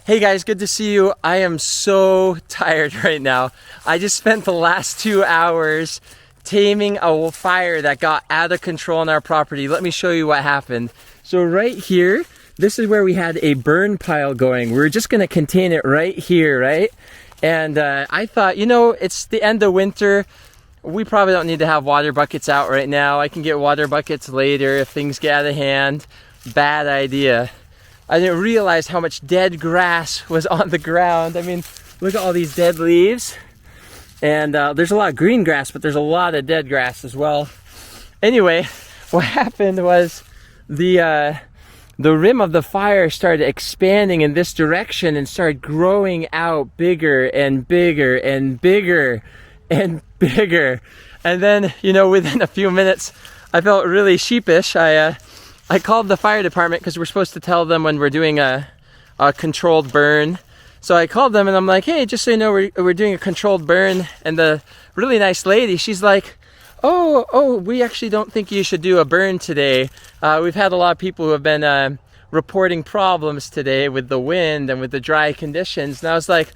Hey guys, good to see you. I am so tired right now. I just spent the last 2 hours taming a fire that got out of control on our property. Let me show you what happened. So right here, this is where we had a burn pile going. We were just gonna contain it right here, right? And I thought, it's the end of winter. We probably don't need to have water buckets out right now. I can get water buckets later if things get out of hand. Bad idea. I didn't realize how much dead grass was on the ground. I mean, look at all these dead leaves. And there's a lot of green grass, but there's a lot of dead grass as well. Anyway, what happened was the rim of the fire started expanding in this direction and started growing out bigger and bigger and bigger and bigger. And then, within a few minutes, I felt really sheepish. I called the fire department because we're supposed to tell them when we're doing a controlled burn. So I called them and I'm like, hey, just so you know, we're doing a controlled burn. And the really nice lady, she's like, oh, we actually don't think you should do a burn today. We've had a lot of people who have been reporting problems today with the wind and with the dry conditions. And I was like,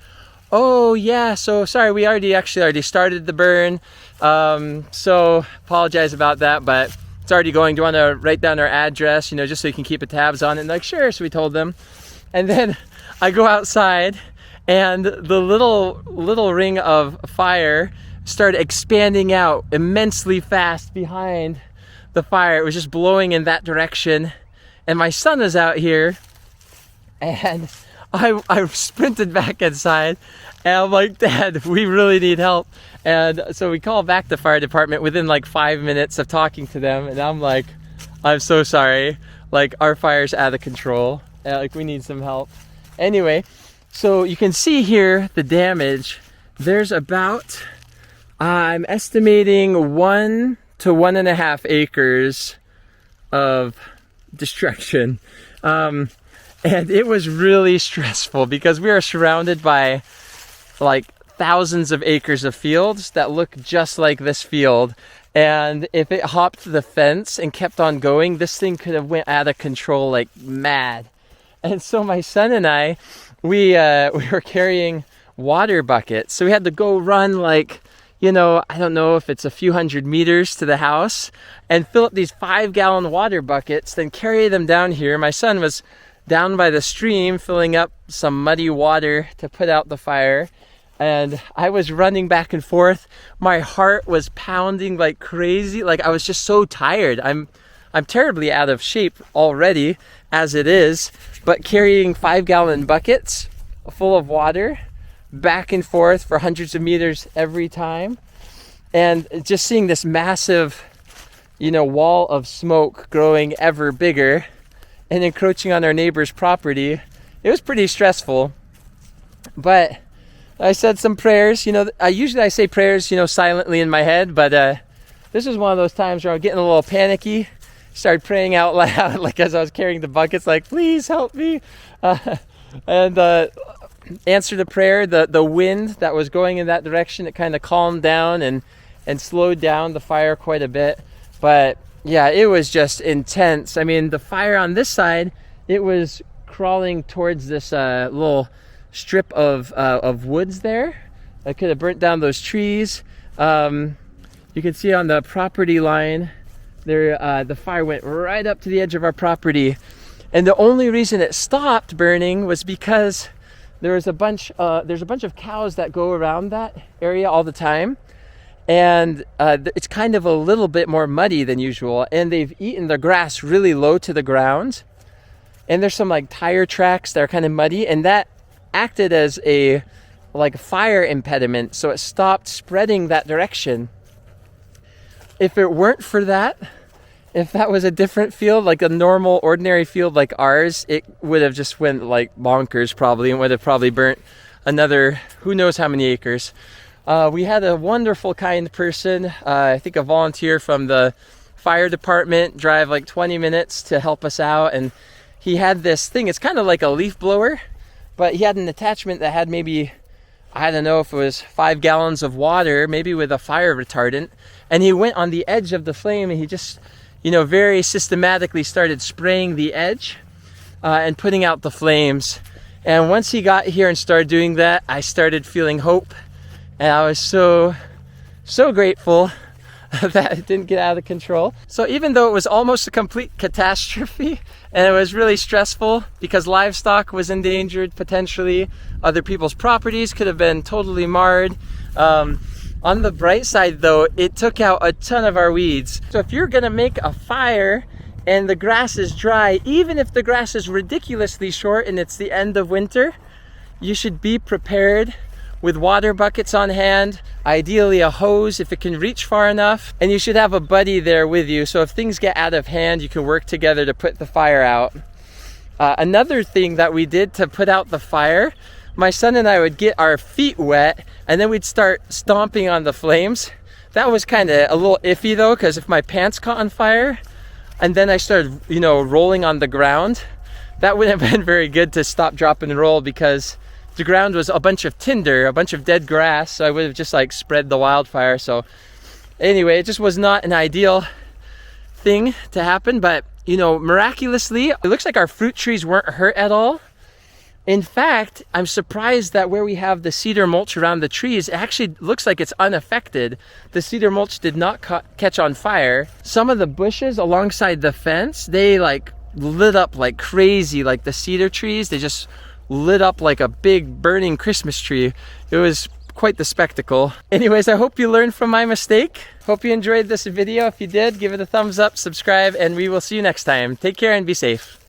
oh yeah, so sorry, we already started the burn. So apologize about that, but it's already going. Do you want to write down our address, just so you can keep tabs on it? And like, sure. So we told them. And then I go outside and the little ring of fire started expanding out immensely fast behind the fire. It was just blowing in that direction. And my son is out here and I sprinted back inside and I'm like, Dad, we really need help. And so we call back the fire department within like 5 minutes of talking to them. And I'm like, I'm so sorry. Like, our fire's out of control. Like, we need some help. Anyway, so you can see here the damage. There's about, I'm estimating 1 to 1.5 acres of destruction. And it was really stressful because we are surrounded by like thousands of acres of fields that look just like this field. And if it hopped the fence and kept on going, this thing could have went out of control like mad. And so my son and I, we were carrying water buckets. So we had to go run like, I don't know if it's a few hundred meters to the house and fill up these 5-gallon water buckets, then carry them down here. My son was down by the stream filling up some muddy water to put out the fire. And I was running back and forth. My heart was pounding like crazy. Like, I was just so tired. I'm terribly out of shape already as it is, but carrying 5-gallon buckets full of water back and forth for hundreds of meters every time. And just seeing this massive, wall of smoke growing ever bigger and encroaching on our neighbor's property. It was pretty stressful, but I said some prayers. I say prayers, silently in my head, but this was one of those times where I'm getting a little panicky. Started praying out loud, like as I was carrying the buckets, like, please help me. And answered the prayer. The wind that was going in that direction, it kind of calmed down and slowed down the fire quite a bit. But yeah, it was just intense. I mean, the fire on this side, it was crawling towards this little strip of woods there. I could have burnt down those trees. You can see on the property line there, the fire went right up to the edge of our property. And the only reason it stopped burning was because there's a bunch of cows that go around that area all the time. And it's kind of a little bit more muddy than usual. And they've eaten the grass really low to the ground. And there's some like tire tracks that are kind of muddy. And that acted as a fire impediment. So it stopped spreading that direction. If it weren't for that, if that was a different field, like a normal, ordinary field like ours, it would have just went like bonkers probably and would have probably burnt another who knows how many acres. We had a wonderful, kind person, I think a volunteer from the fire department, drive like 20 minutes to help us out. And he had this thing, it's kind of like a leaf blower, but he had an attachment that had maybe, I don't know if it was 5 gallons of water, maybe with a fire retardant. And he went on the edge of the flame and he just, very systematically started spraying the edge and putting out the flames. And once he got here and started doing that, I started feeling hope. And I was so grateful that it didn't get out of control. So even though it was almost a complete catastrophe and it was really stressful because livestock was endangered potentially, other people's properties could have been totally marred. On the bright side though, it took out a ton of our weeds. So if you're gonna make a fire and the grass is dry, even if the grass is ridiculously short and it's the end of winter, you should be prepared with water buckets on hand, ideally a hose if it can reach far enough, and you should have a buddy there with you, so if things get out of hand, you can work together to put the fire out. Another thing that we did to put out the fire, my son and I would get our feet wet and then we'd start stomping on the flames. That was kind of a little iffy though, because if my pants caught on fire and then I started, rolling on the ground, that wouldn't have been very good to stop, drop, and roll, because the ground was a bunch of tinder, a bunch of dead grass, so I would have just like spread the wildfire. So anyway, it just was not an ideal thing to happen, but miraculously, it looks like our fruit trees weren't hurt at all. In fact, I'm surprised that where we have the cedar mulch around the trees, it actually looks like it's unaffected. The cedar mulch did not catch on fire. Some of the bushes alongside the fence, they like lit up like crazy, like the cedar trees, they just lit up like a big burning Christmas tree. It was quite the spectacle. Anyways, I hope you learned from my mistake. Hope you enjoyed this video. If you did, give it a thumbs up, subscribe, and we will see you next time. Take care and be safe.